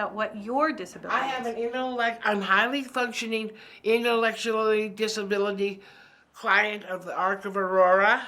about what your disability I have is. I'm highly functioning intellectually disability client of the Arc of Aurora.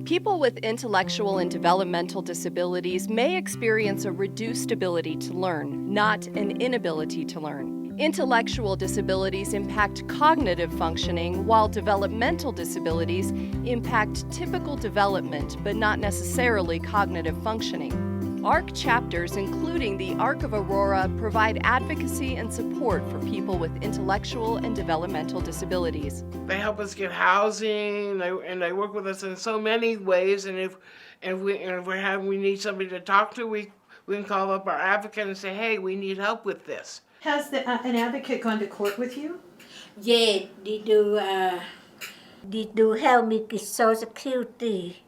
People with intellectual and developmental disabilities may experience a reduced ability to learn, not an inability to learn. Intellectual disabilities impact cognitive functioning, while developmental disabilities impact typical development, but not necessarily cognitive functioning. ARC chapters, including the Arc of Aurora, provide advocacy and support for people with intellectual and developmental disabilities. They help us get housing, and they work with us in so many ways. And if we need somebody to talk to, we can call up our advocate and say, hey, we need help with this. Has an advocate gone to court with you? Yeah, they do help me get Social Security.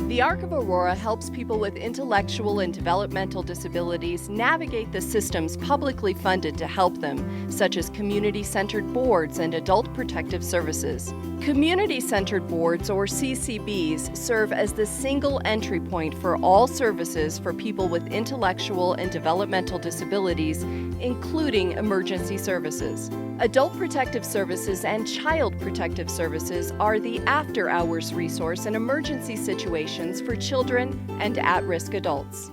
The Arc of Aurora helps people with intellectual and developmental disabilities navigate the systems publicly funded to help them, such as community-centered boards and adult protective services. Community-centered boards, or CCBs, serve as the single entry point for all services for people with intellectual and developmental disabilities, including emergency services. Adult Protective Services and Child Protective Services are the after-hours resource in emergency situations for children and at-risk adults.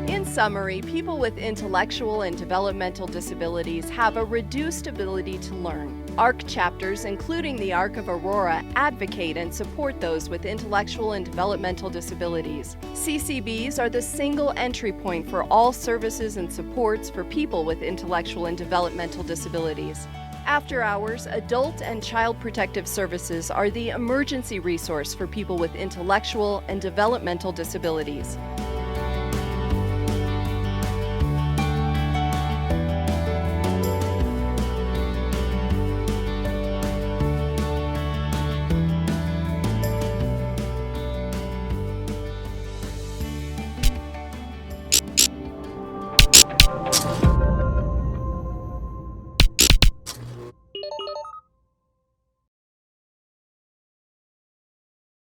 In summary, people with intellectual and developmental disabilities have a reduced ability to learn. ARC chapters, including the Arc of Aurora, advocate and support those with intellectual and developmental disabilities. CCBs are the single entry point for all services and supports for people with intellectual and developmental disabilities. After hours, adult and child protective services are the emergency resource for people with intellectual and developmental disabilities.